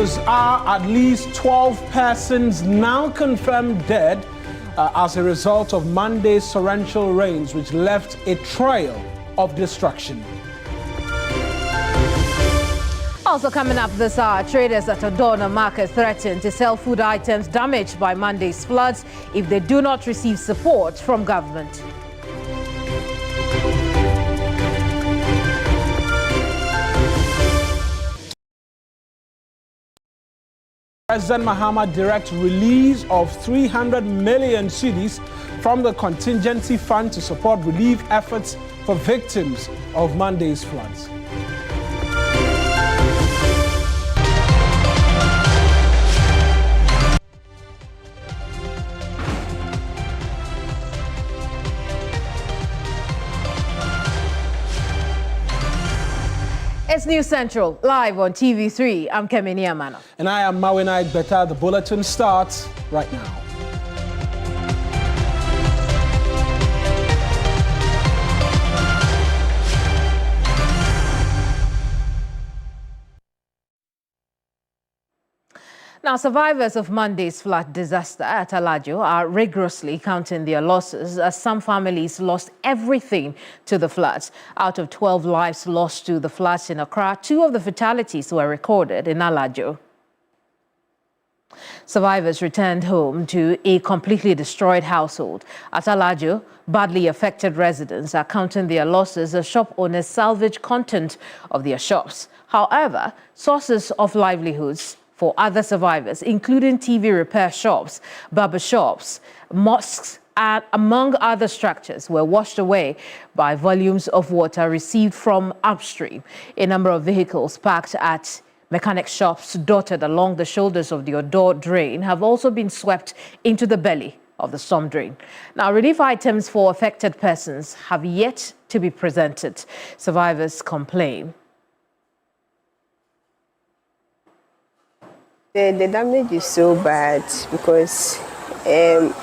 Numbers are at least 12 persons now confirmed dead as a result of Monday's torrential rains, which left a trail of destruction. Also coming up this hour, traders at Odona Market threaten to sell food items damaged by Monday's floods if they do not receive support from government. President Mahama directs release of 300 million cedis from the contingency fund to support relief efforts for victims of Monday's floods. It's News Central, live on TV3. I'm Kemini Amana. And I am Mawinai Beta. The bulletin starts right now. Now, survivors of Monday's flood disaster at Alajo are rigorously counting their losses as some families lost everything to the floods. Out of 12 lives lost to the floods in Accra, 2 of the fatalities were recorded in Alajo. Survivors returned home to a completely destroyed household. At Alajo, badly affected residents are counting their losses as shop owners salvage content of their shops. However, sources of livelihoods for other survivors, including TV repair shops, barber shops, mosques, and among other structures, were washed away by volumes of water received from upstream. A number of vehicles parked at mechanic shops dotted along the shoulders of the Odo drain have also been swept into the belly of the storm drain. Now, relief items for affected persons have yet to be presented. Survivors complain. The damage is so bad because, I'm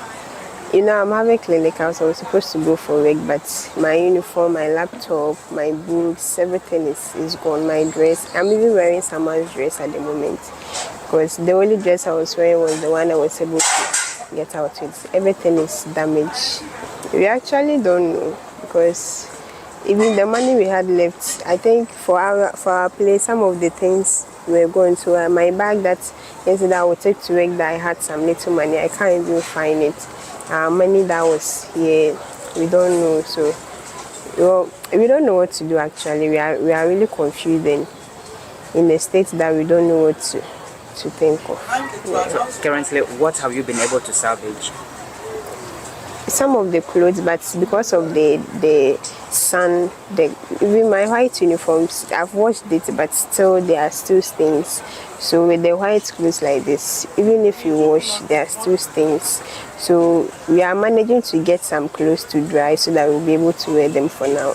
having clinical, so I was supposed to go for work, but my uniform, my laptop, my books, everything is gone. My dress, I'm even wearing someone's dress at the moment because the only dress I was wearing was the one I was able to get out with. Everything is damaged. We actually don't know because even the money we had left, I think for our place, some of the things were going to my bag that yesterday I would take to work that I had some little money. I can't even find it. Money that was here, we don't know. So we don't know what to do actually. We are really confused in a state that we don't know what to think of. Yeah. Currently, what have you been able to salvage? Some of the clothes, but because of the sun, even my white uniforms, I've washed it, but still there are still stains. So with the white clothes like this, even if you wash, there are still stains. So we are managing to get some clothes to dry so that we'll be able to wear them for now.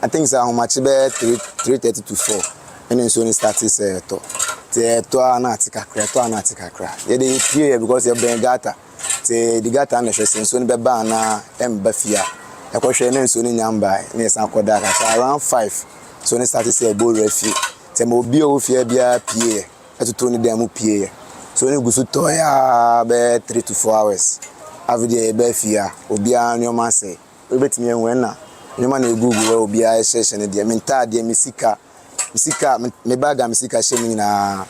I think it's how much about 3:30 to 4. And then so it starts to Accra. Yeah, because you're being gata. The gata and the so be bana embafia. A question and so nyamba near San Kodaka. So around 5. So it started to bowl refi. Temobio fear bia PA. To Tony Demu PA. So when you go to Toya be 3 to 4 hours. Every day befia. Obia and your man say. We bet me and when your man Google Obia session and the mental de misika. Me bag and misika shemi na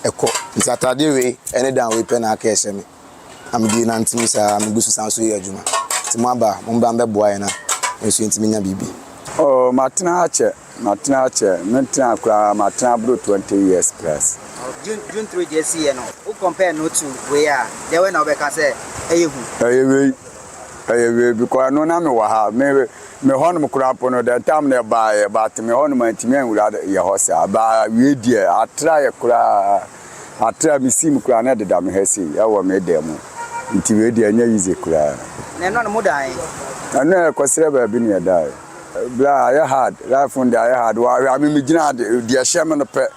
eko. It's a tadiri any down we pen a cash me. I'm doing antimisa, I'm good to sound so here, Juma. Timaba, Mumbamba Boyana, and so intimina bibi. Oh, Martina Martina Martina Blue 20 years plus. June 3 JC, and who compare no to where they went over Casse, because I know now maybe me honum crap on the time nearby, but me ornament men without your horse. But we dear, I try a cry, I try me see Mukrana the damn Hessi, I will make them. Until we are easy cry. And not more dying. I know because never been here die. Blah, I had life on the I had. I mean, the shaman of pet.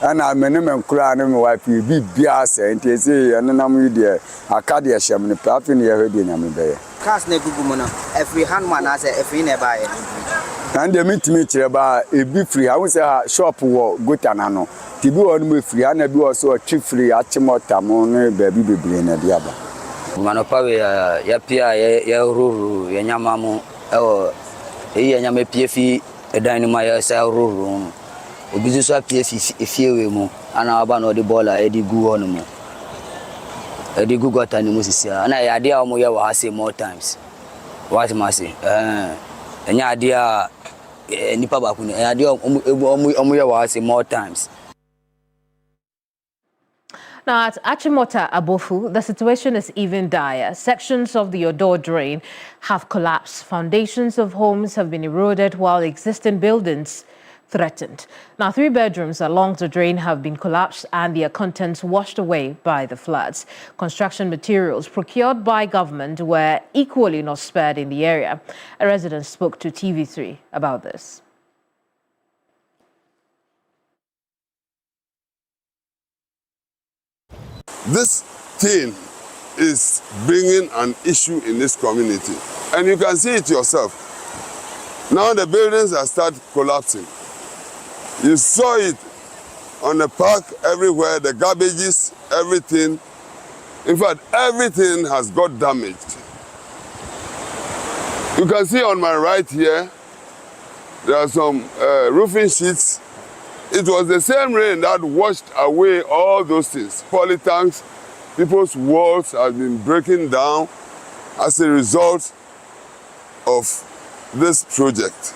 And I minimum crying and wife will be bias and say, and then I'm with the Arcadia shaman, the path in your head in Amibay. Cast Negumona, every handman has a free nearby. And the meet me cheba a be free. I was a shop war gotanano. Tibu on me free and be also a chief free Achimota mon baby in a diaba. Manopawe ya pia ya ruru ya nyamamu ya nyame PFI dynama ya sa ruru. Obizu so PFI efiewe mu ana aba no de bola edi gu hono mu. Edi gu gota ni musisia. Ana ya dia omo ya wa say more times. What must say? Enya dia nipa ba kunu enya dia omo ya wa say more times. Now, at Achimota, Abofu, the situation is even dire. Sections of the Odo drain have collapsed. Foundations of homes have been eroded while existing buildings threatened. Now, 3 bedrooms along the drain have been collapsed and their contents washed away by the floods. Construction materials procured by government were equally not spared in the area. A resident spoke to TV3 about this. This thing is bringing an issue in this community, and you can see it yourself. Now the buildings are starting collapsing. You saw it on the park everywhere, the garbages, everything. In fact, everything has got damaged. You can see on my right here, there are some roofing sheets. It was the same rain that washed away all those things. Polytanks, people's walls have been breaking down as a result of this project.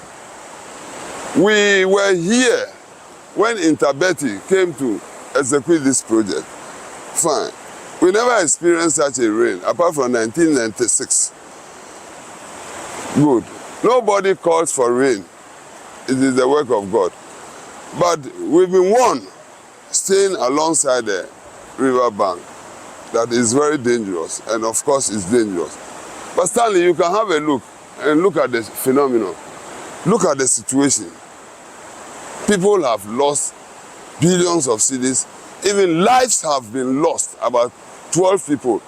We were here when Interbeti came to execute this project. Fine. We never experienced such a rain, apart from 1996. Good. Nobody calls for rain. It is the work of God. But we've been warned, staying alongside the river bank, that is very dangerous, and of course it's dangerous. But Stanley, you can have a look and look at the phenomenon. Look at the situation. People have lost billions of cedis. Even lives have been lost. About 12 people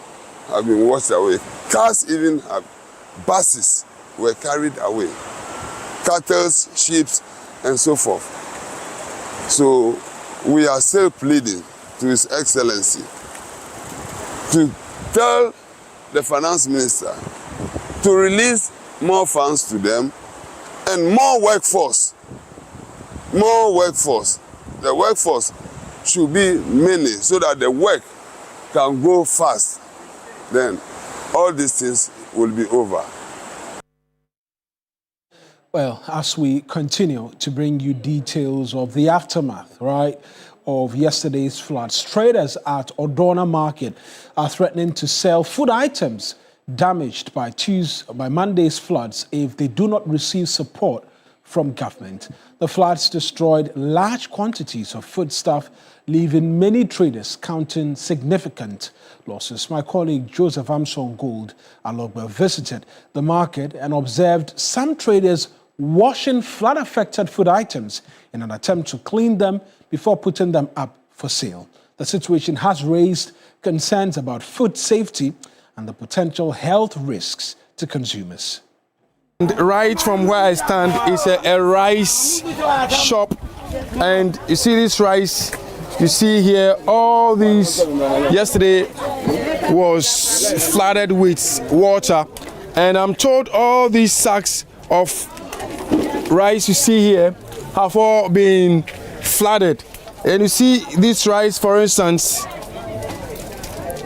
have been washed away. Cars even have, buses were carried away. Cattle, sheep, and so forth. So we are still pleading to His Excellency to tell the finance minister to release more funds to them and more workforce. More workforce. The workforce should be many so that the work can go fast. Then all these things will be over. Well, as we continue to bring you details of the aftermath, right, of yesterday's floods, traders at Odona Market are threatening to sell food items damaged by Monday's floods if they do not receive support from government. The floods destroyed large quantities of foodstuff, leaving many traders counting significant losses. My colleague Joseph Amson Gold Anloga visited the market and observed some traders washing flood-affected food items in an attempt to clean them before putting them up for sale. The situation has raised concerns about food safety and the potential health risks to consumers. Right from where I stand is a rice shop, and you see this rice, you see here all these yesterday was flooded with water, and I'm told all these sacks of rice you see here have all been flooded. And you see this rice, for instance,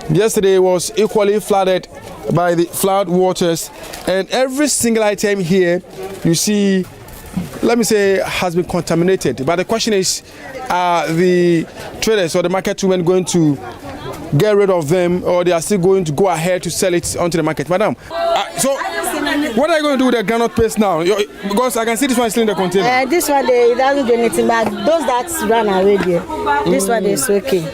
yesterday was equally flooded by the flood waters, and every single item here you see, let me say, has been contaminated. But the question is, are the traders or the market women going to get rid of them, or they are still going to go ahead to sell it onto the market? Madam, so what are you going to do with the granite paste now? Because I can see this one is still in the container. This one, they doesn't do anything, but those that run away there, this one is okay.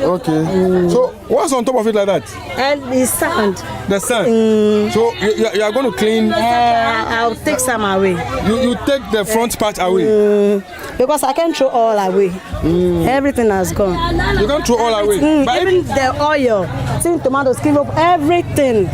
Okay. So what's on top of it like that? And the sand. The sand. So you are going to clean? I'll take some away. You take the front part away? Because I can't throw all away. Everything has gone. You can't throw all away? But even the oil, see tomatoes, give up everything.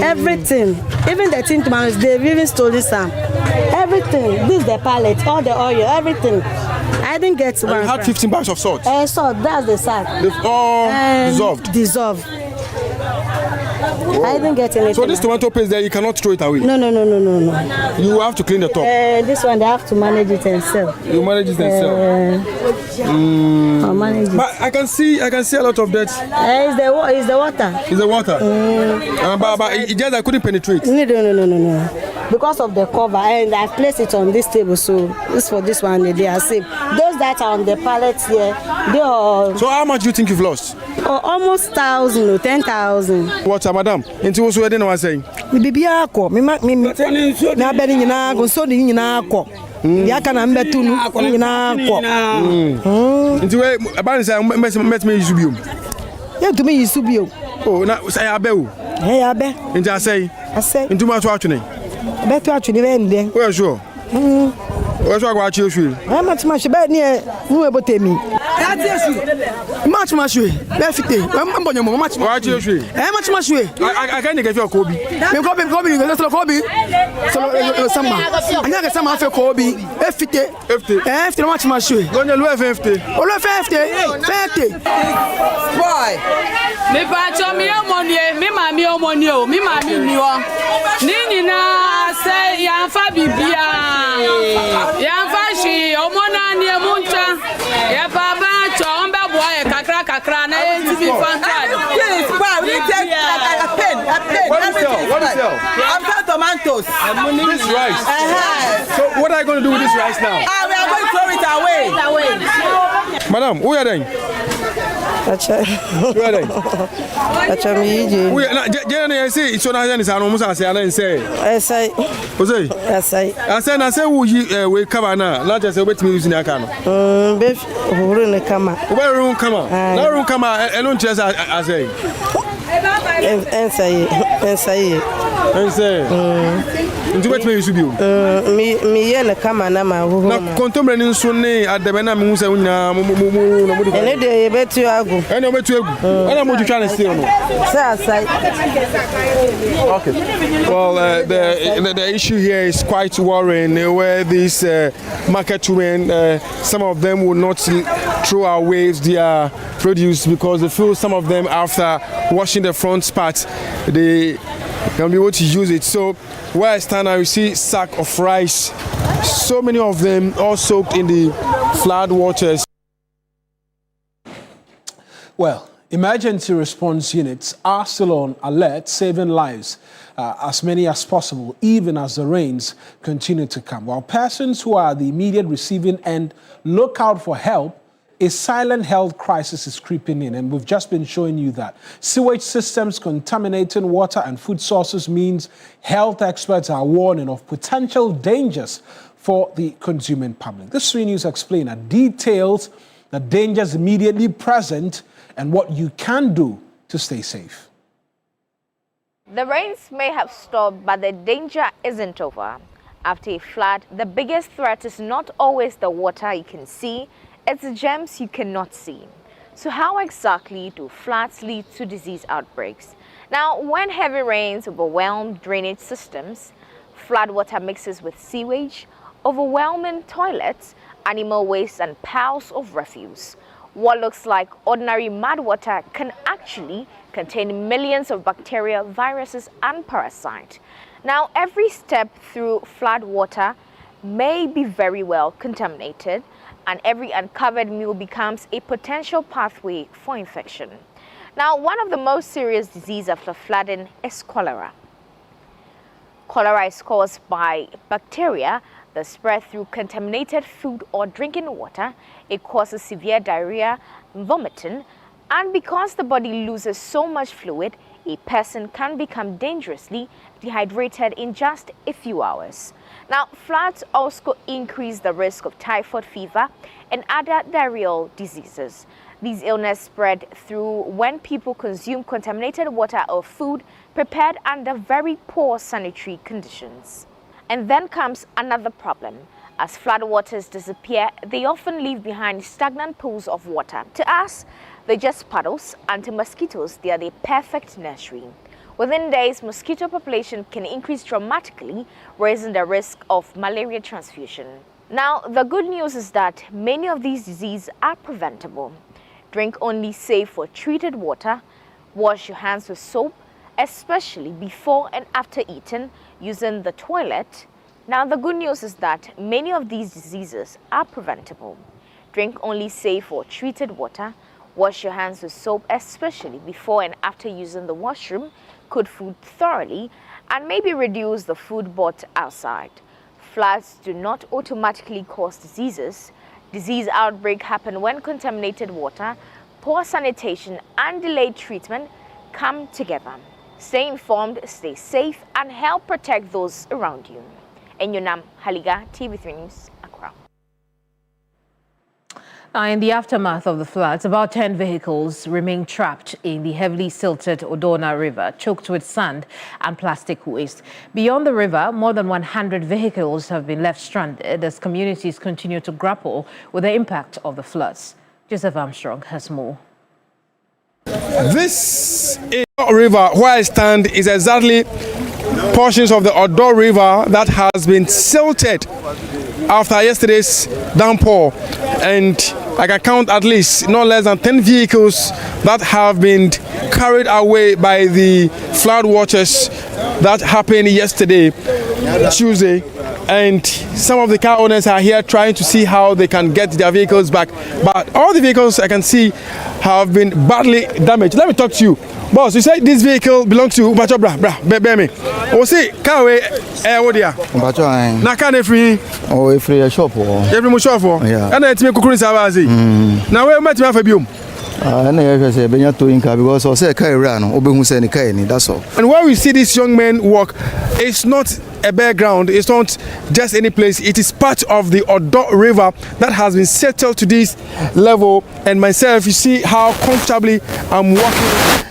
Everything, even the tin tomatoes, they've even stolen some. Everything, this the pallet, all the oil, everything. I didn't get one. You had 15 bags of salt. Salt, that's the sack. They've all dissolved. Dissolved. I didn't get anything. So this tomato paste there, you cannot throw it away? No. You have to clean the top. This one, they have to manage it and sell. You manage it and sell? I'll manage it. But I can see a lot of that. It's the water. It's the water? But it just I couldn't penetrate? No. Because of the cover, and I placed it on this table, so this for this one, they are safe. Those that are on the pallets here, they are... So how much do you think you've lost? Almost 1,000 or 10,000. What, madam? Into what's wedding I was saying? Bibi ako, na bedi nyina go so ni nyina ako. Ya kana mbetu nyina ako. Into we about say met me isubium. Ya to me isubium. Oh, na say abewu. Abe. Into I say. Into ma to atwene. Beto atwene be ndem. Where sure? Where sure go achi osu? I match be ni nu ebotemi. Match be fite. Mbonyo mo match. Achi osu. Match. I can't get your Kobe. Me Kobe ni so Kobe. So sama. Anya ga sama fe Kobe. Fite. Fite match. Go na lu 50. O lu 50. Boy. Me pa cho mi omonie, mi mami omonie o, mi mami ni o. Ni nyina say ya fa bibia. Ya fa shi omona ni emunta. Ya baba cho ombe boy kakra na enti fanta. Please, boy, we take a pen. What is it? I'm got tomatoes. This rice. So what are you going to do with this rice now? We are going to throw it away. Madam, who are they? Who are they? I say it's on is an almost as I say. I say. I say we cover now, not just a bit using a camera. Room come. Where room come out? No room come out and don't just I say. And say. Into what may you be? Me and a camera now. Contaminated Sunday at the Benam Musa. And they bet you I go. I know what you I know what you're trying to steal. Okay. Well, the issue here is quite worrying where these market women, some of them will not throw away their produce because they feel some of them after washing the front part, they can be able to use it. So where I stand now, you see sack of rice. So many of them all soaked in the flood waters. Well, emergency response units are still on alert, saving lives as many as possible, even as the rains continue to come. While persons who are the immediate receiving end look out for help, a silent health crisis is creeping in, and we've just been showing you that. Sewage systems contaminating water and food sources means health experts are warning of potential dangers for the consuming public. This 3 News Explainer details the dangers immediately present and what you can do to stay safe. The rains may have stopped, but the danger isn't over. After a flood, the biggest threat is not always the water you can see, it's the germs you cannot see. So how exactly do floods lead to disease outbreaks? Now, when heavy rains overwhelm drainage systems, floodwater mixes with sewage, overwhelming toilets, animal waste and piles of refuse. What looks like ordinary mud water can actually contain millions of bacteria, viruses and parasites. Now, every step through floodwater may be very well contaminated, and every uncovered meal becomes a potential pathway for infection. Now, one of the most serious diseases after flooding is cholera. Cholera is caused by bacteria that spread through contaminated food or drinking water. It causes severe diarrhea, vomiting, and because the body loses so much fluid, a person can become dangerously dehydrated in just a few hours. Now, floods also increase the risk of typhoid fever and other diarrheal diseases. These illnesses spread through when people consume contaminated water or food prepared under very poor sanitary conditions. And then comes another problem. As floodwaters disappear, they often leave behind stagnant pools of water. To us, they're just puddles, and to mosquitoes, they are the perfect nursery. Within days, mosquito population can increase dramatically, raising the risk of malaria transfusion. Now, the good news is that many of these diseases are preventable. Drink only safe or treated water. Wash your hands with soap, especially before and after eating, using the toilet. Now, the good news is that many of these diseases are preventable. Drink only safe or treated water. Wash your hands with soap, especially before and after using the washroom. Cook food thoroughly, and maybe reduce the food bought outside. Floods do not automatically cause diseases. Disease outbreaks happen when contaminated water, poor sanitation, and delayed treatment come together. Stay informed, stay safe, and help protect those around you. Enyonam Haliga, TV3 News, Accra. In the aftermath of the floods, about 10 vehicles remain trapped in the heavily silted Odona River, choked with sand and plastic waste. Beyond the river, more than 100 vehicles have been left stranded as communities continue to grapple with the impact of the floods. Joseph Armstrong has more. This river where I stand is exactly portions of the Odo River that has been silted after yesterday's downpour, and I can count at least not less than 10 vehicles that have been carried away by the flood waters that happened yesterday, Tuesday, and some of the car owners are here trying to see how they can get their vehicles back. But all the vehicles I can see have been badly damaged. Let me talk to you. Boss, you say this vehicle belongs to Bacho bear me. Oh, see, car way, what dia? Bacho, na can free. Oh, free a shop. Every mo shop for. Yeah. And it's me kukuni sabazi. Now where met me for biom? And I say benya to inka because I say kai run, obehu say ni kai ni, that's all. And where we see these young men walk, it's not a bare ground, it's not just any place, it is part of the Odo River that has been settled to this level. And myself, you see how comfortably I'm walking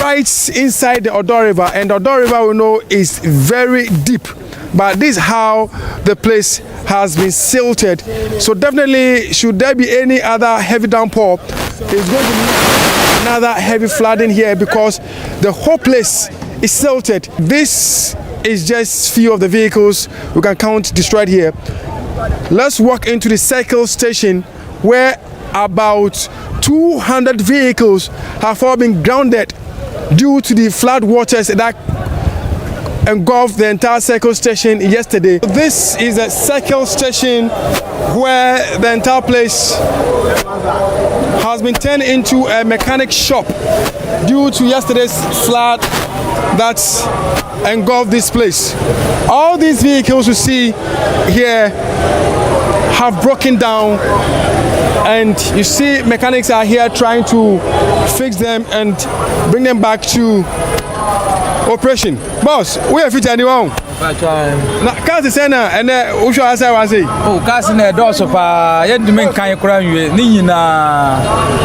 right inside the Odo River, and the Odo River we know is very deep, but this is how the place has been silted. So definitely, should there be any other heavy downpour, there's going to be another heavy flooding here because the whole place is silted. This is just few of the vehicles we can count destroyed here. Let's walk into the cycle station where about 200 vehicles have all been grounded due to the flood waters that engulfed the entire cycle station yesterday. This is a cycle station where the entire place has been turned into a mechanic shop due to yesterday's flood that engulfed this place. All these vehicles you see here have broken down, and you see mechanics are here trying to fix them and bring them back to operation. Boss, we are fit anyone. Na cars is na and who should I say was say? Oh, cars na doso pa ye dime kan kura nwe ni nyina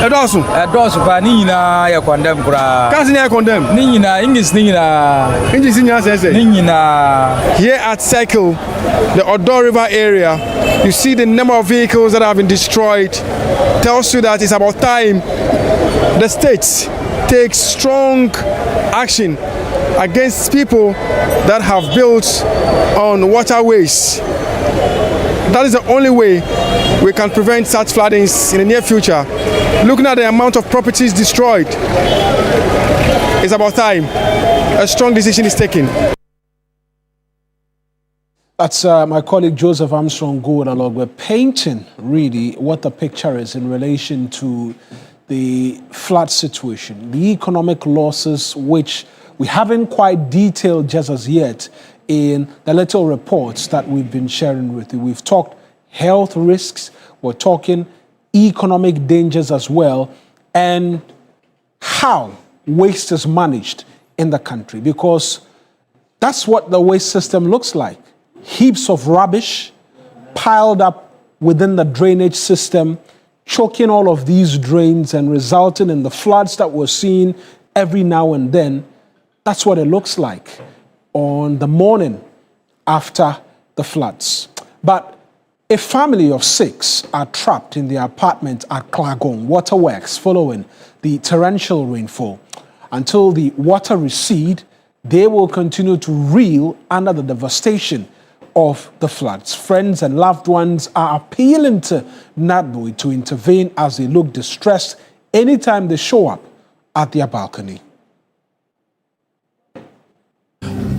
doso pa ni nyina ye condemn kura. Cars na condemn. Ni nyina English ni nyina. English ni nyina say. Ni nyina. Here at Cycle, the Odo River area, you see the number of vehicles that have been destroyed. Tells you that it's about time the state takes strong action against people that have built on waterways. That is the only way we can prevent such floodings in the near future. Looking at the amount of properties destroyed, it's about time a strong decision is taken. That's my colleague Joseph Armstrong Along. We're painting really what the picture is in relation to the flood situation, the economic losses which we haven't quite detailed just as yet in the little reports that we've been sharing with you. We've talked health risks, we're talking economic dangers as well, and how waste is managed in the country, because that's what the waste system looks like. Heaps of rubbish piled up within the drainage system, choking all of these drains and resulting in the floods that we're seeing every now and then. That's what it looks like on the morning after the floods. But a family of 6 are trapped in their apartment at Klagon waterworks following the torrential rainfall. Until the water recede, they will continue to reel under the devastation of the floods. Friends and loved ones are appealing to NADMO to intervene as they look distressed anytime they show up at their balcony.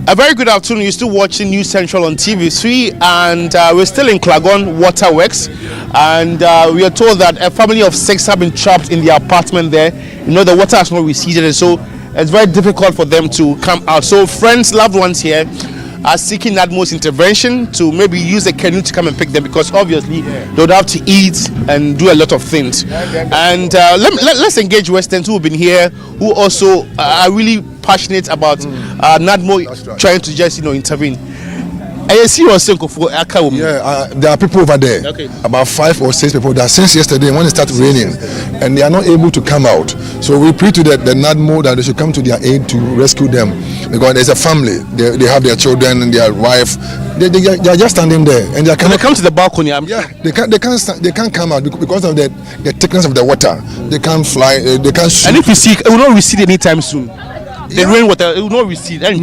A very good afternoon. You're still watching News Central on TV3, and we're still in Klagon Waterworks, and we are told that a family of 6 have been trapped in the apartment there. You know, the water has not receded, and so it's very difficult for them to come out. So friends, loved ones here are seeking NADMO's intervention to maybe use a canoe to come and pick them, because obviously they would have to eat and do a lot of things. And let's engage Westerners who have been here, who also are really passionate about NADMO trying to just intervene. Yeah, there are people over there, about 5 or 6 people that since yesterday when it started raining and they are not able to come out. So we pray to the NADMO that they should come to their aid to rescue them, because there's a family, they have their children and their wife. They are just standing there and they cannot come to the balcony. They can't come out because of the thickness of the water. They can't fly, they can't swim. And if you see, it will not recede anytime soon. The rainwater, it will not recede. No, it's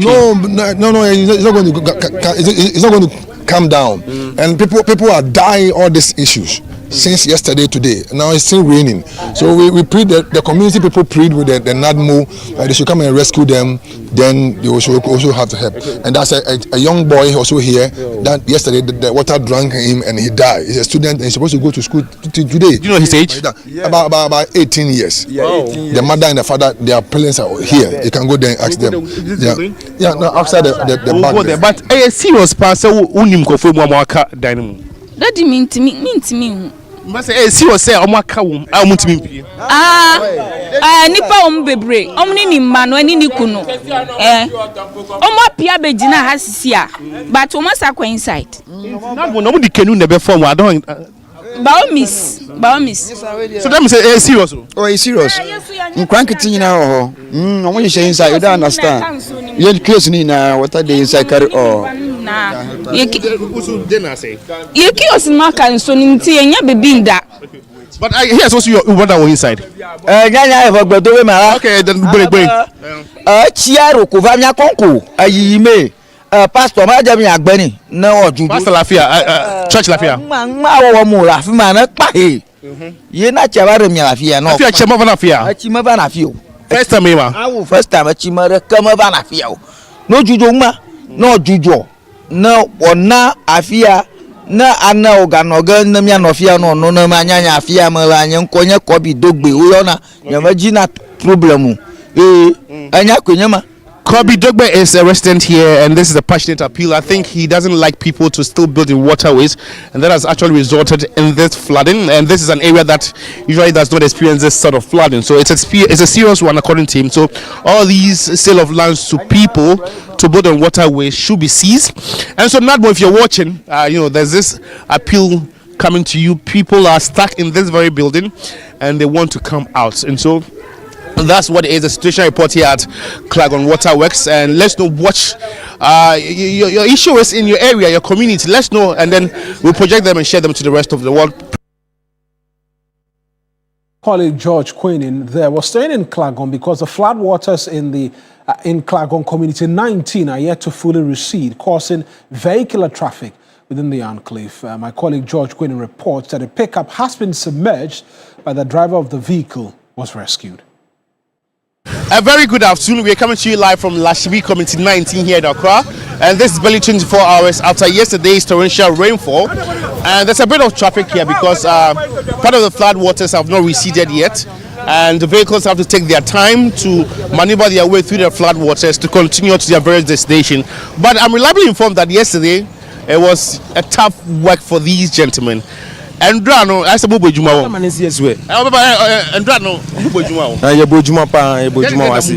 not going to come down. And people are dying all these issues since yesterday today. Now it's still raining. So we prayed that the community people prayed with the NADMO they should come and rescue them. Then they also have to help. And that's a young boy also here that yesterday the water drank him and he died. He's a student and he's supposed to go to school today. Do you know his age? About 18 years. The mother and the father, their parents are here. You can go there and ask them. No, outside the back there. But a serious person unim kofo mu amaka dynamo. That mean to me. Must say serious say amaka wum amutimi pie. Nipa bebre. Omni ni manu ani ni kunu. Omo pia begina hasisia. But omo sakwa inside. No di kenu nebe form I don't Baomis. So that means it's serious. Oh, it's serious. Nkwankiti nyina ho. Omo you say inside, you don't understand. You close ni na water dey inside carry Yeki osimaka nso ni nti enya bebinda. But here's also your water inside. Nyanya evagbedo we mara. Okay, then break. Chiaro ko va mia konko ayime. Pastor ma jami agbeni na ojuju. Pastor Lafia, Church Lafia. Ma wo mo Lafia ma na pa he. Ye na chabare mi Lafia no. Lafia chema Lafia. Achima ba Lafia. First time ma. First time achima re kama ba Lafia. No juju ma, no juju. Na ona afia na ana oganoga na mia no fia no na manyanya afia mala anya nkonye kobi dogbe wo na nyamagina problemu anya kwenyama. Kobi Dogbe is a resident here, and this is a passionate appeal. I think he doesn't like people to still build in waterways, and that has actually resulted in this flooding. And this is an area that usually does not experience this sort of flooding, so it's a serious one according to him. So all these sale of lands to people to build on waterways should be seized. And so NADMO, if you're watching, there's this appeal coming to you. People are stuck in this very building, and they want to come out, and so that's what is the situation report here at Klagon Waterworks. And let's know what your issue is in your area, your community. Let's know, and then we'll project them and share them to the rest of the world. Colleague George Queenin there was staying in Klagon because the flood waters in Klagon Community 19 are yet to fully recede, causing vehicular traffic within the enclave. My colleague George Queenin reports that a pickup has been submerged, but the driver of the vehicle was rescued. A very good afternoon. We are coming to you live from Lashibi Community 19 here in Accra, and this is barely 24 hours after yesterday's torrential rainfall. And there's a bit of traffic here because part of the flood waters have not receded yet, and the vehicles have to take their time to maneuver their way through the flood waters to continue to their various destinations. But I'm reliably informed that yesterday it was a tough work for these gentlemen. Endrano, I said Bojuma. Endrano, Bojuma. I Bojuma pa, Bojuma wasi.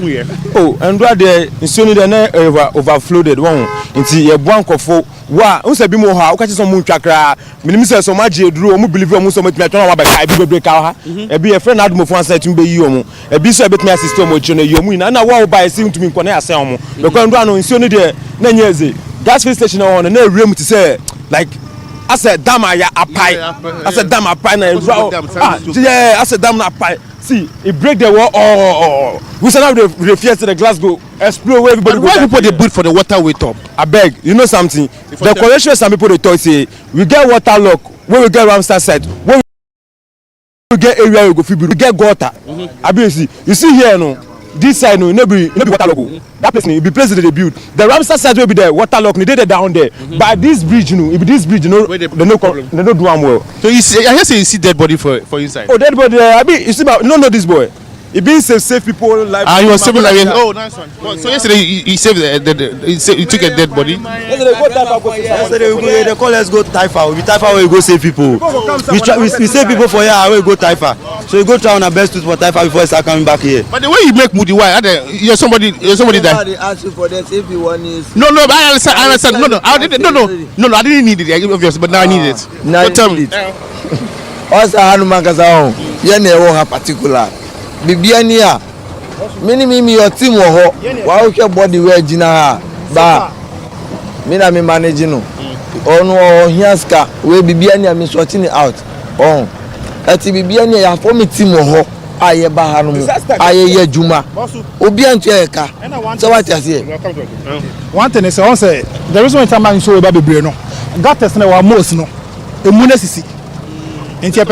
Oh, Endra de insoni de na overflowed one. Nti ye bwanko fo wa unse bi mo ha, ukachi so mu twakra. Minim se so maje eduru, omu believe omu so matumi atwa wa ba kai bi bebre ka ha. E bi e friend admo fo ansa tum be yi omu. E bi so e betumi assist omu chine yi omu na wa wo ba e si ntumi nko na ase omu. Because Endrano insoni de na nyeze. Gas station on na rem to say like I said, damn, I said, damn, I said, damn, I said, damn, See, it break the wall. Oh. We said now the fear to the glass go explode where everybody. Why people they build for the water way top? I beg, you know something. The collection some people they talk say we get water lock when we get Ramsar side. When we get area we go fit we get gutter. I be you see here no. This side no be water lock. That place no be place they build. The Ramsar side will be there water lock. They dey down there. But this bridge no, if this bridge no, they no do am well. So you see, I hear say you see dead body for inside. Oh, dead body. I mean, you see, but no this boy. It being save people life. You were saving like oh, nice one. Well, so yesterday you saved you took a dead body. Yesterday they call us go Taifa. We Taifa we go save people. We save people for here. We go Taifa. So you go try on our best to for Taifa before you start coming back here. But the way you make moody, why? You're somebody that. They ask you for that if you want is. No, I understand. No, I didn't need it. Obviously, but now I need it. Now but tell me. Also, Hanuman Kazao. You never have particular. Bibiania. Me your team wo wa wo body we gina ba me na me manage no ono hiaska we bibiania me sorting out ati bibiania ya for me team wo aye ba ha no aye ye juma obi antu e ka so what you say one thing is say there is one time man so we ba bebre no gates na wa most no emu na sisi enti e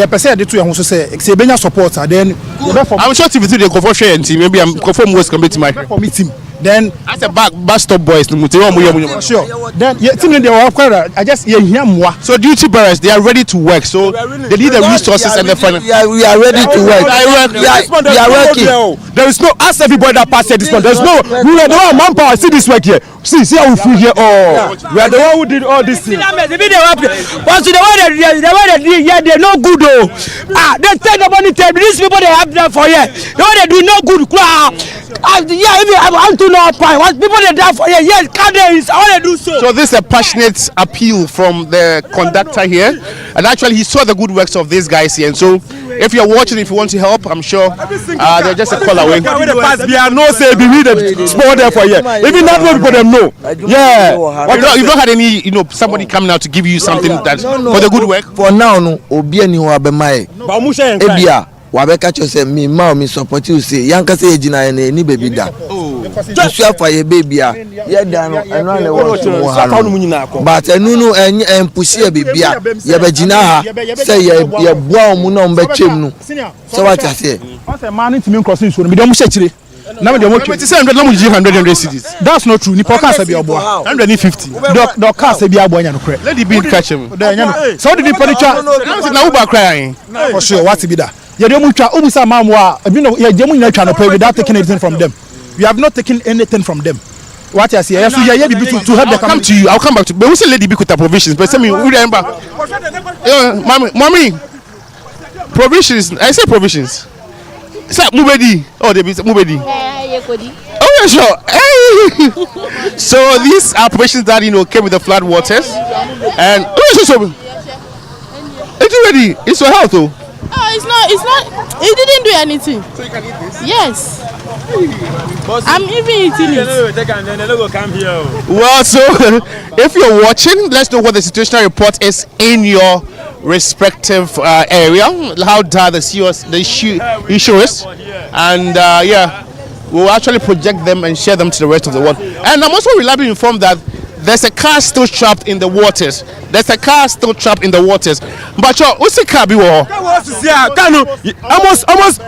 pese de to your so say e benya support then I'm sure TV2 they go for share and maybe I'm confirm most committee my for me team then as a back stop boys no sure then team they work I just hear moi so duty bearers they are ready to work so they need the resources and the finance we are ready to work we are working there is no ask everybody that passed this one there's no we are the one manpower see this work here see how we feel here we are the one who did all this thing but the way they no good though they take the money these people they have there for here the way they do no good if I want to know what people they die for here yes candidates all they do so this is a passionate appeal from the conductor here and actually he saw the good works of these guys here and so if you're watching if you want to help I'm sure they're just a call away no say be read the sport there for here even that way people them know you've not had any somebody coming out to give you something that for the good work for now no obi ani ho abemae ebia wabeka chose me ma me support you say yanka say ejina ni baby da just for your baby ye da no eno na wo ha no but enu no push ye baby ye be jina ha say ye boa mu na mbe twem no so what I say man ntimi crossing so me dem hye kire na me dem mo 100 na mo ji 100 cities that's not true ni poka say be oboa 150 do ka say be aboa nya no kre let the beat catch him so did the furniture na uba crying for sure what be that ye dem twa obusa mamu a ye dem nyina twa no pay without taking anything from them we have not taken anything from them what I say so ye be to help the come to you I'll come back to but we say lady be with provisions but say me we remember mommy provisions I say provisions say mubedi they be mubedi oh yeah sure hey so these are provisions that came with the flood waters and it's ready it's for health though. It's not. It didn't do anything. So you can eat this? Yes. I'm even eating it. Well, so if you're watching, let's know what the situational report is in your respective area. How dire the issue is, and we'll actually project them and share them to the rest of the world. And I'm also reliably informed that there's a car still trapped in the waters. But what's the car be?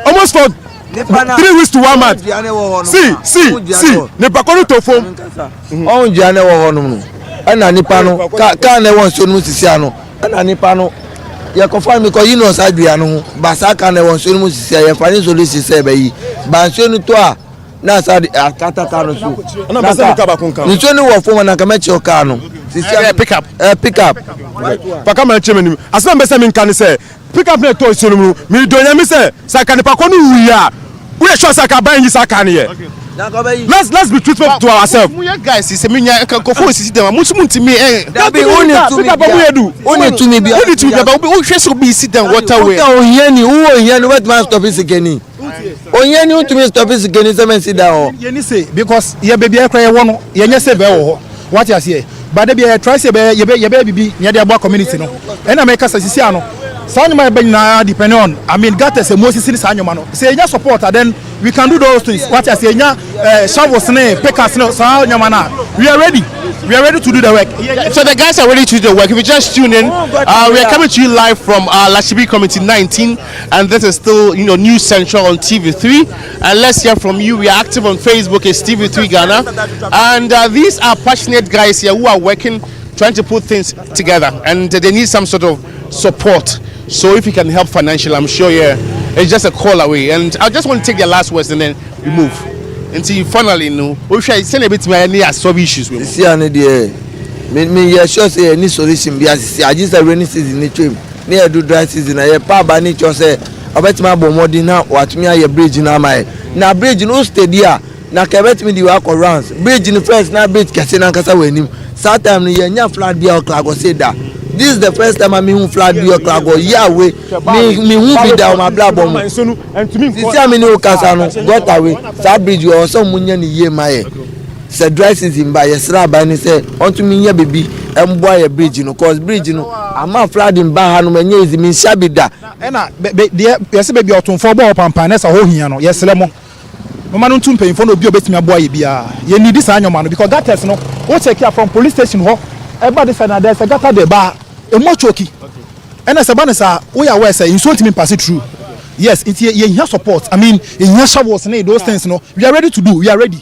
Almost for 3 weeks to 1 month. See. Nepa kono to form. On jane wo hono. Ana nipa no ka na won so no sisi ano. Ana nipa no ye confirm me ko yi no sa dua no ba sa ka na won so no sisi ye fa ni so le sisi be yi. Ba so no to a na sa akata ka no so. Na ba se ka ba kun kan. Ni so ni wo fo na ka me che o ka no. Sisi pick up. Pa ka ma che me asem be se me kan say pick up na to so no mi do nya mi say sa ka nipa kono wi a we sure say ka ban yi sa ka ne here. Let's be truthful to ourselves. Guys, it's a minya can confuse system. Musumunti me that be only to me be only to me but we should be sit down waterway. Who what man stop is again. Onyani to me stop is again say sit down. You say because ye baby e cry won ye nya say be wo what you say but dey try say be ye baby near the community no. And I make us sisi ano Sanyama Bena depending on, I mean, got us a Moses in Sanyamano. Say, yeah, support, and then we can do those things. What I say, yeah, shovels, pickers, Sanyamana. We are ready. We are ready to do the work. So the guys are ready to do the work. If you just tune in, we are coming to you live from Lashibi Committee 19, and this is still, News Central on TV3. And let's hear from you. We are active on Facebook, it's TV3 Ghana, and these are passionate guys here who are working, trying to put things together, and they need some sort of support. So if you can help financially, I'm sure it's just a call away. And I just want to take the last words and then we move. Until finally, we should send a bit to solve issues with see an idea. Me sure say any solution be as I just a rainy season in the near do dry season. I power nature say about my bomodi now what me a bridge na my na bridge no stay there na kebet me the walk around bridge in the first na bridge kese na kasa we nim sometime no ye nya flat be Klagon say that this is the first time I mean flat be Klagon Yahweh me who be down my blood bomb and to me see am ni o kasa no got away that bridge or some munya ni ye my say dry season by yesra by ni say onto me nya baby emboa ye bridge no cause bridge no ama flooding ba ha no manya izimi shabi da na yes baby otonfo bo pampan na sa ho hia no yesle mo mama no tum paying for no bi obetimi aboa ye bia ye need this anyoma no because that is no we check here from police station ho everybody say na there's a gata de ba e mo choki and as abanisa we are where say you want me pass it through yes it ye here support I mean in here shovels na those things no we are ready to do we are ready.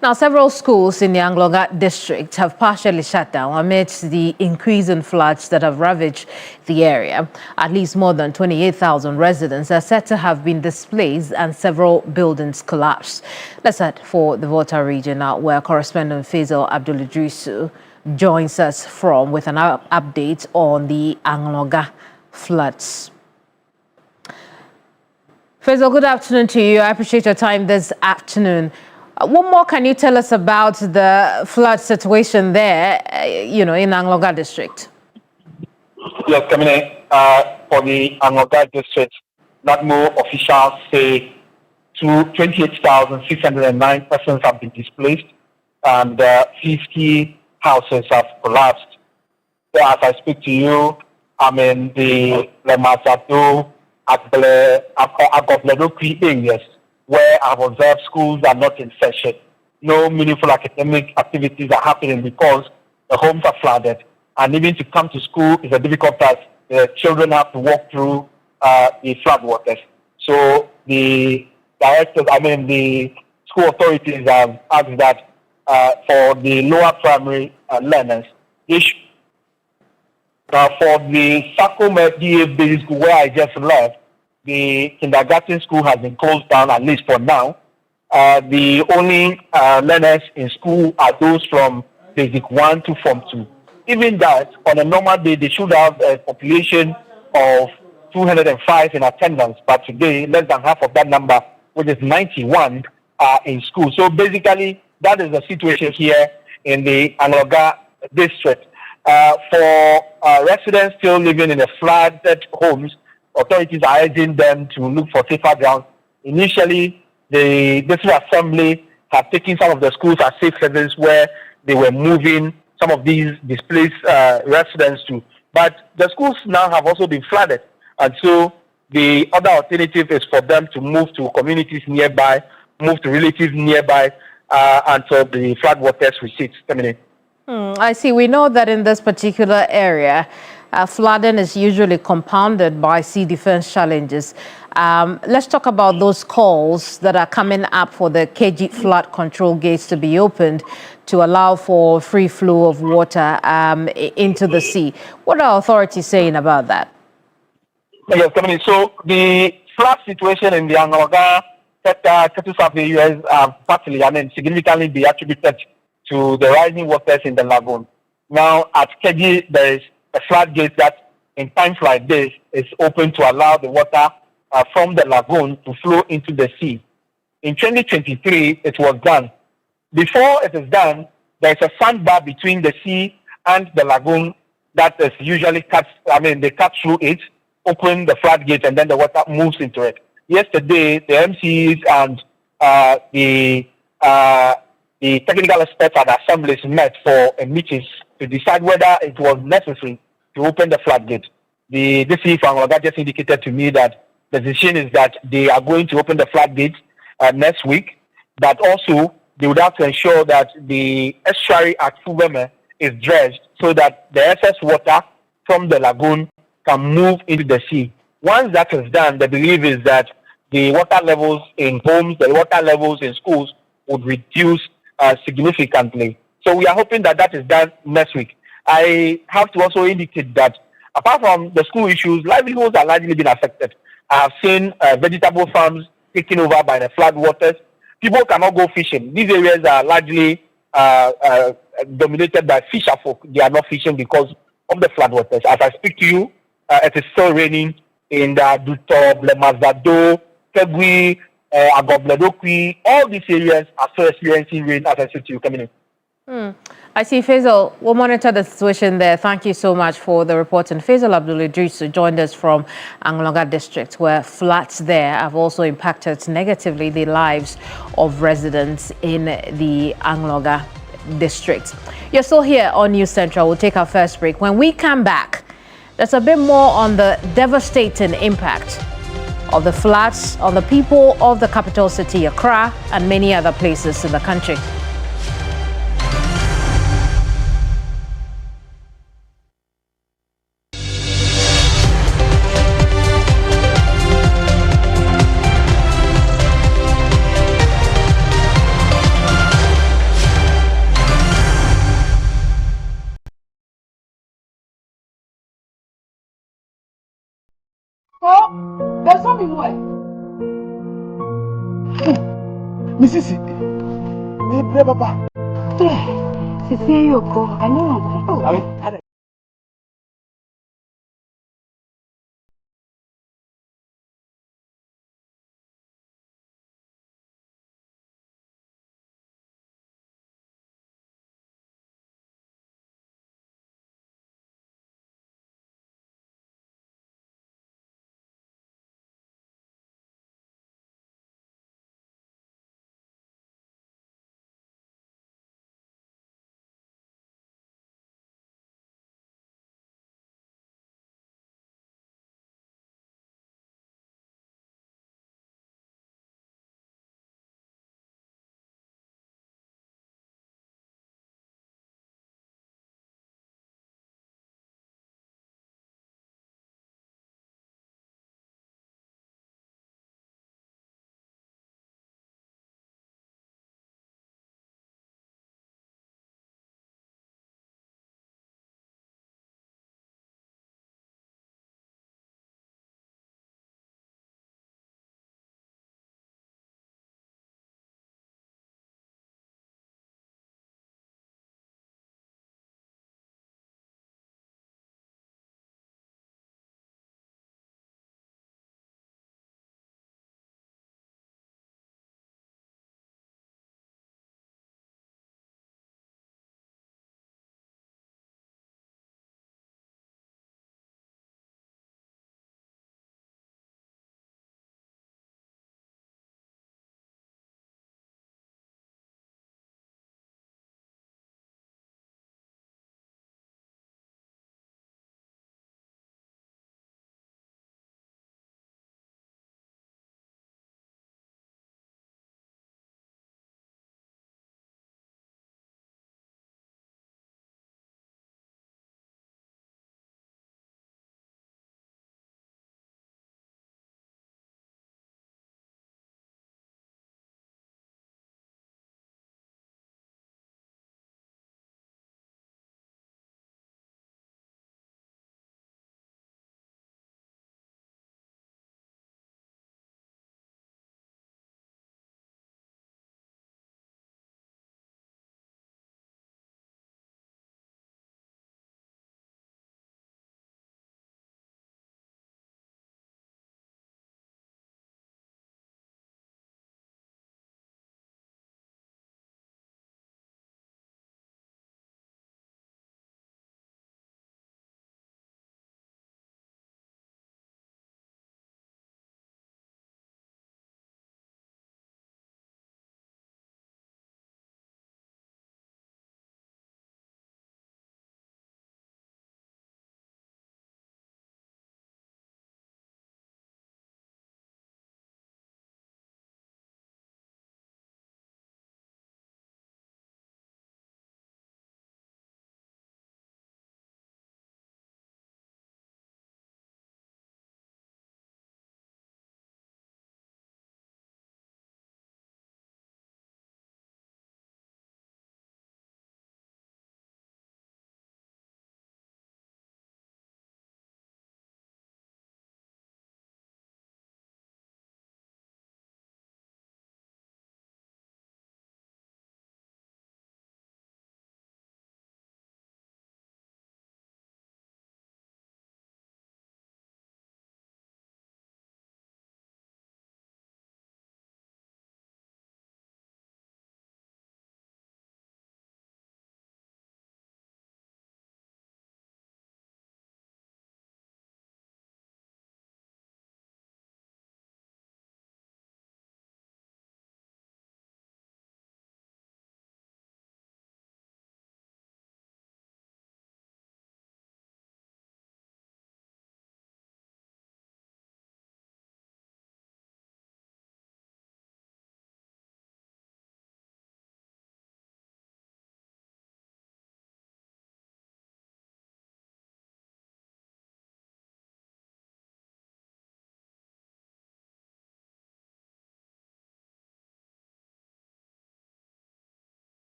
Now, several schools in the Anloga district have partially shut down amidst the increase in floods that have ravaged the area. At least more than 28,000 residents are said to have been displaced and several buildings collapsed. Let's head for the Volta region now, where correspondent Faisal Abdul-Idrisu joins us with an update on the Anloga floods. Faisal, good afternoon to you. I appreciate your time this afternoon. What more can you tell us about the flood situation there, in Anloga district? Yes, coming in for the Anloga district, NADMO officials say 28,609 persons have been displaced and 50 houses have collapsed. So as I speak to you, I'm in the Lemasato, Agobledo areas, where I've observed schools are not in session. No meaningful academic activities are happening because the homes are flooded. And even to come to school is a difficult task. The children have to walk through the flood waters. So the the school authorities have asked that for the lower primary learners, for the Sakoma DA basic school where I just left, the kindergarten school has been closed down, at least for now. The only learners in school are those from basic 1 to form 2. Even that, on a normal day, they should have a population of 205 in attendance, but today, less than half of that number, which is 91, are in school. So basically, that is the situation here in the Anloga district. For residents still living in the flooded homes, authorities are urging them to look for safer grounds. Initially, the district assembly have taken some of the schools as safe havens where they were moving some of these displaced residents to. But the schools now have also been flooded. And so the other alternative is for them to move to communities nearby, move to relatives nearby until the flood waters recede. I see. We know that in this particular area, flooding is usually compounded by sea defense challenges. Let's talk about those calls that are coming up for the KG flood control gates to be opened to allow for free flow of water into the sea. What are authorities saying about that? Yes, so the flood situation in the Anloga sector, US, partly, significantly be attributed to the rising waters in the lagoon. Now, at KG, there is a floodgate that in times like this is open to allow the water from the lagoon to flow into the sea. In 2023, it was done. Before it is done, there is a sandbar between the sea and the lagoon that is usually cut. They cut through it, open the floodgate, and then the water moves into it. Yesterday, the MCs and the technical experts at assemblies met for a meeting to decide whether it was necessary to open the floodgate. The DCE from Anloga just indicated to me that the decision is that they are going to open the floodgates next week, but also they would have to ensure that the estuary at Fubeme is dredged so that the excess water from the lagoon can move into the sea. Once that is done, the belief is that the water levels in homes, the water levels in schools would reduce significantly. So we are hoping that that is done next week. I have to also indicate that apart from the school issues, livelihoods are largely been affected. I have seen vegetable farms taken over by the flood waters. People cannot go fishing. These areas are largely dominated by fisher folk. They are not fishing because of the flood waters. As I speak to you, it is still raining in the Duto, Blemazado, Kegui, Agobledokwi. All these areas are still experiencing rain as I speak to you coming in. I see Faisal. We'll monitor the situation there. Thank you so much for the report. And Faisal Abdul Idris joined us from Anloga district, where floods there have also impacted negatively the lives of residents in the Anloga district. You're still here on News Central. We'll take our first break. When we come back, there's a bit more on the devastating impact of the floods on the people of the capital city, Accra, and many other places in the country. Oh, there's something more. Mississippi. Hey, pray, Papa. Sisi Yoko, I know. Oh,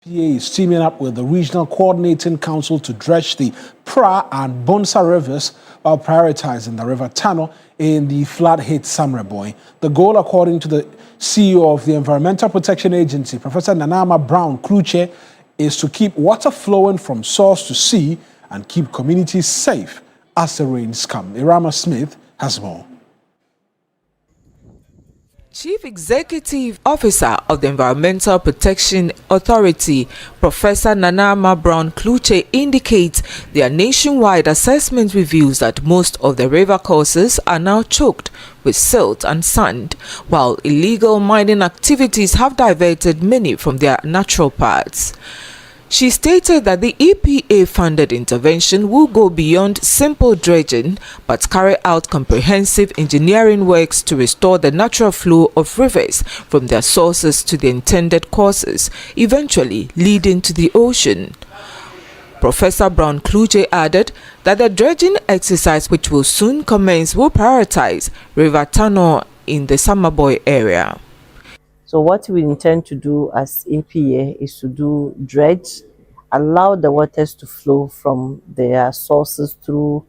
PA is teaming up with the Regional Coordinating Council to dredge the Pra and Bonsa rivers while prioritizing the river Tano in the flood-hit Samreboy. The goal, according to the CEO of the Environmental Protection Agency, Professor Nanama Brown Kluche, is to keep water flowing from source to sea and keep communities safe as the rains come. Irama Smith has more. Chief Executive Officer of the Environmental Protection Authority, Professor Nanama Brown Kluche, indicates their nationwide assessment reveals that most of the river courses are now choked with silt and sand, while illegal mining activities have diverted many from their natural paths. She stated that the EPA-funded intervention will go beyond simple dredging, but carry out comprehensive engineering works to restore the natural flow of rivers from their sources to the intended courses, eventually leading to the ocean. Professor Brown Kluche added that the dredging exercise, which will soon commence, will prioritize River Tano in the Samaboy area. So what we intend to do as EPA is to do dredge, allow the waters to flow from their sources through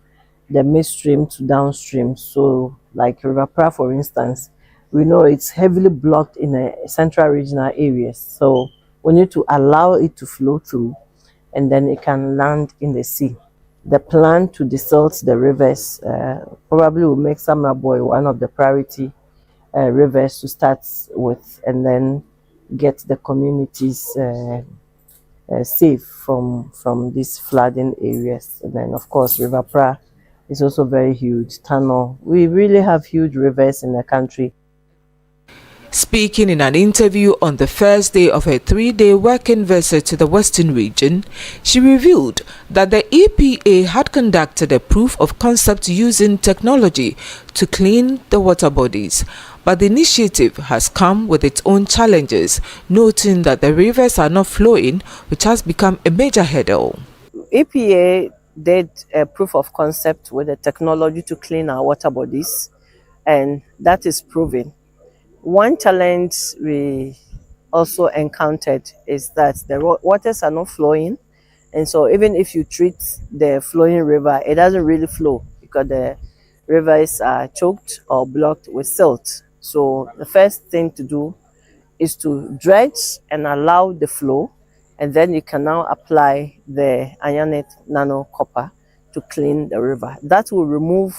the midstream to downstream. So like River Pra, for instance, we know it's heavily blocked in the central regional areas. So we need to allow it to flow through and then it can land in the sea. The plan to desilt the rivers probably will make Samaboy one of the priority rivers to start with, and then get the communities safe from these flooding areas. And then of course River Pra is also very huge. Tano, we really have huge rivers in the country. Speaking in an interview on the first day of her 3-day working visit to the Western region, she revealed that the EPA had conducted a proof of concept using technology to clean the water bodies. But the initiative has come with its own challenges, noting that the rivers are not flowing, which has become a major hurdle. EPA did a proof of concept with the technology to clean our water bodies, and that is proven. One challenge we also encountered is that the waters are not flowing, and so even if you treat the flowing river, it doesn't really flow because the rivers are choked or blocked with silt. So the first thing to do is to dredge and allow the flow, and then you can now apply the ironate nano copper to clean the river. That will remove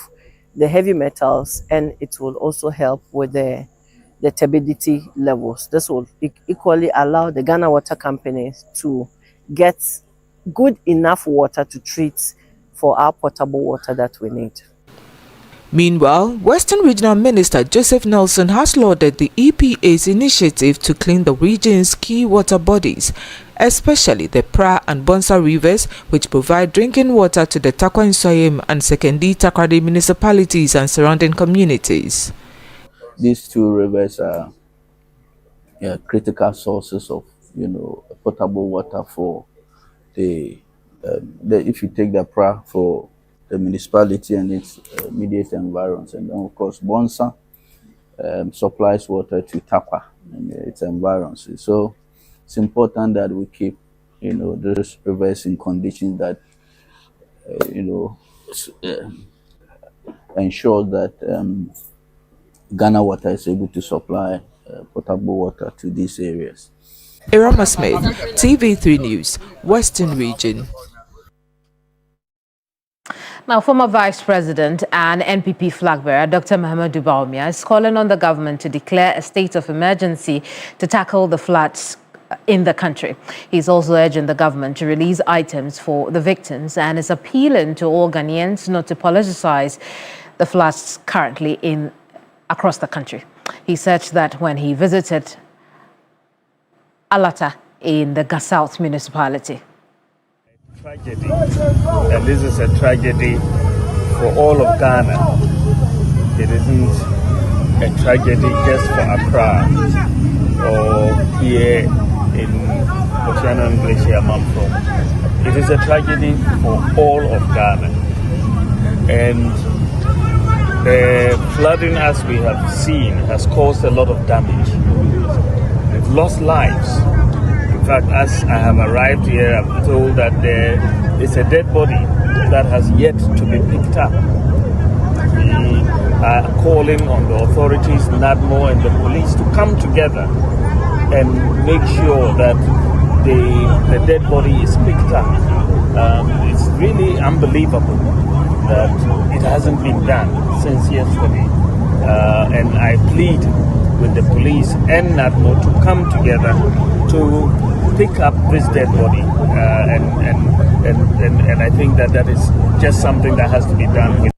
the heavy metals, and it will also help with the turbidity levels. This will equally allow the Ghana Water Company to get good enough water to treat for our potable water that we need. Meanwhile, Western Regional Minister Joseph Nelson has lauded the EPA's initiative to clean the region's key water bodies, especially the Pra and Bonsa rivers, which provide drinking water to the Takwa Nsoyem and Sekendi Takrady municipalities and surrounding communities. These two rivers are critical sources of, potable water for the if you take the Pra for the municipality and its immediate environs, and then of course Bonsa supplies water to Takwa and its environs. So it's important that we keep, those rivers in conditions that, ensure that Ghana Water is able to supply potable water to these areas. Irama Smith, TV3 News, Western Region. Now, former Vice President and NPP flag bearer Dr. Mahamudu Bawumia is calling on the government to declare a state of emergency to tackle the floods in the country. He's also urging the government to release items for the victims and is appealing to all Ghanaians not to politicize the floods currently across the country. He said that when he visited Alata in the South municipality. Tragedy, and this is a tragedy for all of Ghana. It isn't a tragedy just for Accra or here in Oceana English where I'm from. It is a tragedy for all of Ghana. And the flooding, as we have seen, has caused a lot of damage. We've lost lives, we've fact, as I have arrived here, I'm told that there is a dead body that has yet to be picked up. We are calling on the authorities, NADMO and the police to come together and make sure that the dead body is picked up. It's really unbelievable that it hasn't been done since yesterday. And I plead with the police and NADMO to come together to pick up this dead body. And I think that is just something that has to be done.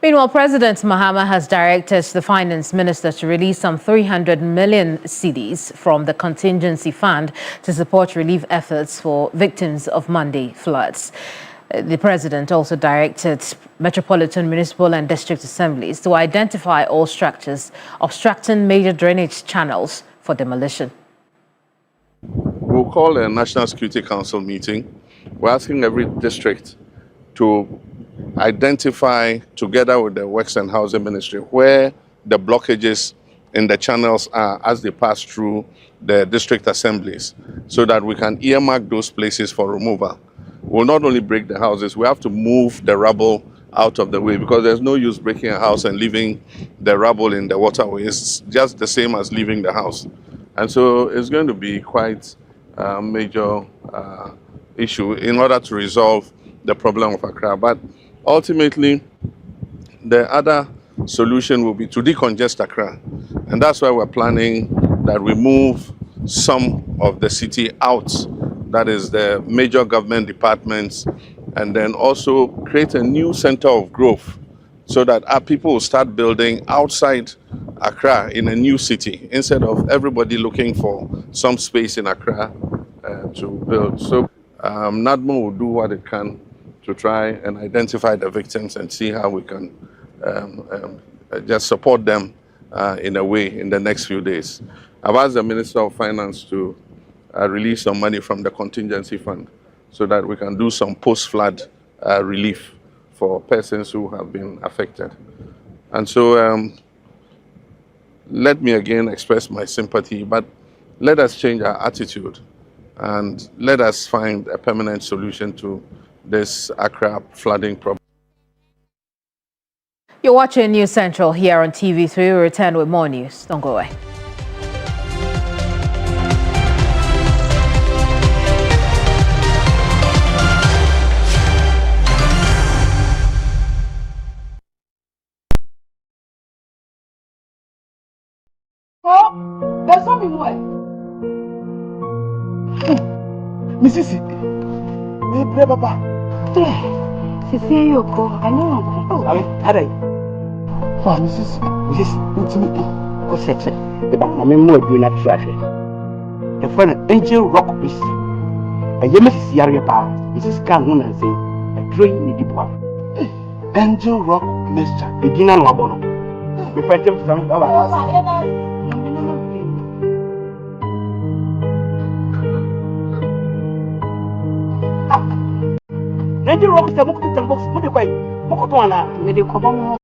Meanwhile, President Mahama has directed the finance minister to release some 300 million cedis from the contingency fund to support relief efforts for victims of Monday floods. The president also directed metropolitan, municipal and district assemblies to identify all structures obstructing major drainage channels for demolition. We'll call a National Security Council meeting. We're asking every district to identify, together with the Works and Housing Ministry, where the blockages in the channels are as they pass through the district assemblies, so that we can earmark those places for removal. We'll not only break the houses, we have to move the rubble out of the way, because there's no use breaking a house and leaving the rubble in the waterway. It's just the same as leaving the house. And so it's going to be quite a major issue in order to resolve the problem of Accra. But ultimately, the other solution will be to decongest Accra. And that's why we're planning that we move some of the city out, that is the major government departments, and then also create a new center of growth so that our people will start building outside Accra in a new city, instead of everybody looking for some space in Accra to build. So NADMO will do what it can to try and identify the victims and see how we can just support them in a way in the next few days. I've asked the Minister of Finance to release some money from the contingency fund so that we can do some post-flood relief for persons who have been affected. And so let me again express my sympathy, but let us change our attitude and let us find a permanent solution to this Accra flooding problem. You're watching News Central here on TV3. We'll return with more news. Don't go away. Oh, there's something more. Mrs. Hey, Papa. Sisi Yoko, I know. Oh, Harry. Oh, Mrs. Intimate. What's it? The back of my more do not trash it. The friend Angel Rock Beast. A Mrs. Yariapa, Mrs. Kang and say, a train in the bois. Angel Rock Mixture, the dinner wabono. We fight him for some hours. Angel Rock is a book to the box, put it away. Mokotoana, with the Kobamo.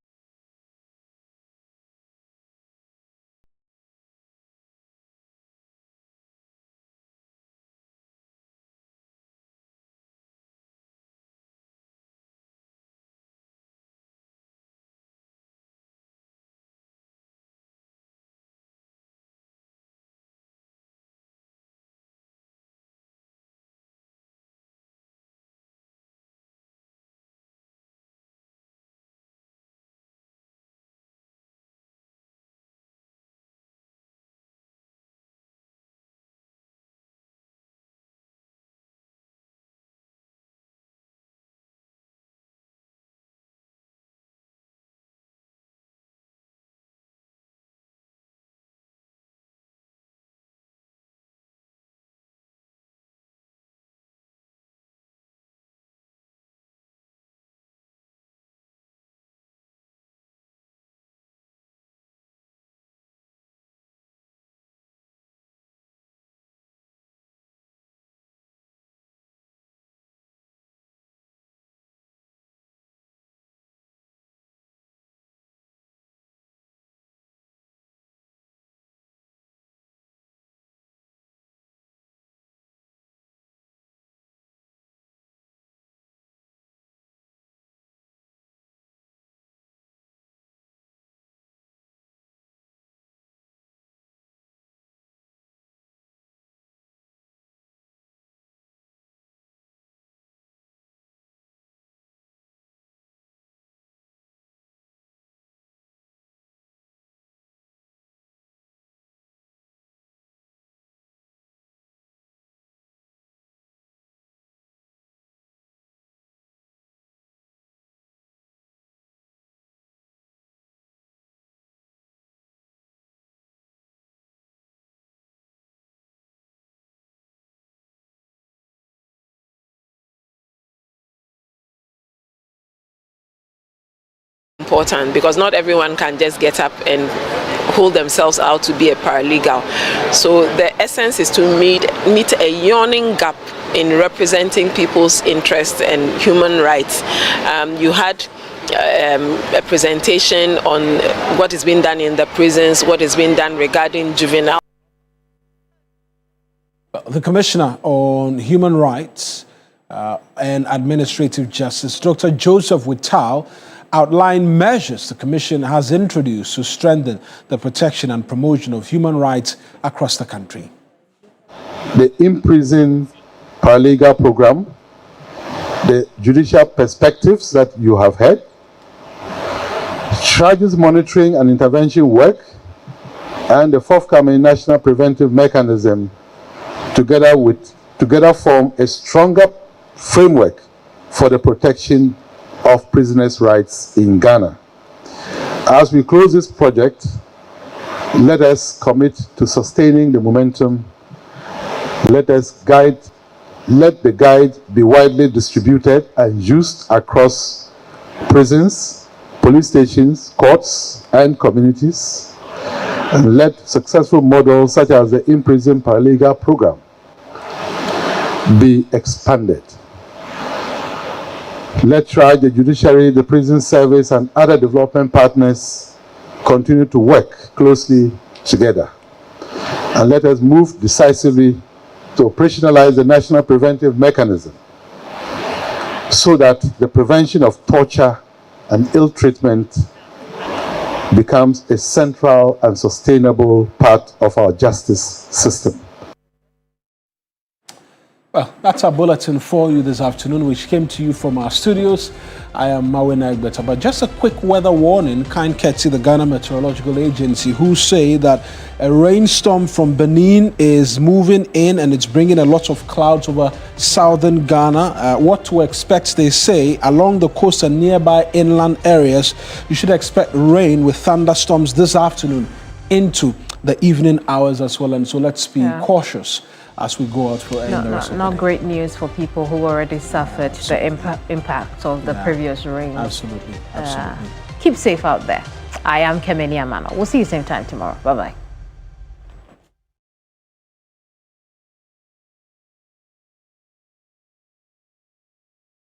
important because not everyone can just get up and hold themselves out to be a paralegal. So the essence is to meet a yawning gap in representing people's interests and human rights. You had a presentation on what is being done in the prisons, what is being done regarding juvenile. The Commissioner on Human Rights and Administrative Justice, Dr. Joseph Whittal, outlined measures the Commission has introduced to strengthen the protection and promotion of human rights across the country. The in-prison paralegal program, the judicial perspectives that you have heard, charges monitoring and intervention work, and the forthcoming national preventive mechanism together form a stronger framework for the protection of prisoners' rights in Ghana. As we close this project, let us commit to sustaining the momentum. Let the guide be widely distributed and used across prisons, police stations, courts, and communities. And let successful models such as the in-prison paralegal program be expanded. Let's try the judiciary, the prison service, and other development partners continue to work closely together. And let us move decisively to operationalize the national preventive mechanism so that the prevention of torture and ill treatment becomes a central and sustainable part of our justice system. Well, that's our bulletin for you this afternoon, which came to you from our studios. I am Mawena Egbeta. But just a quick weather warning, kind courtesy the Ghana Meteorological Agency, who say that a rainstorm from Benin is moving in and it's bringing a lot of clouds over southern Ghana. What to expect, they say, along the coast and nearby inland areas, you should expect rain with thunderstorms this afternoon into the evening hours as well. And so let's be cautious as we go out for the rest of the day. Not great news for people who already suffered the impact of the previous rains. Absolutely. Keep safe out there. I am Kemeni Amano. We'll see you same time tomorrow. Bye-bye.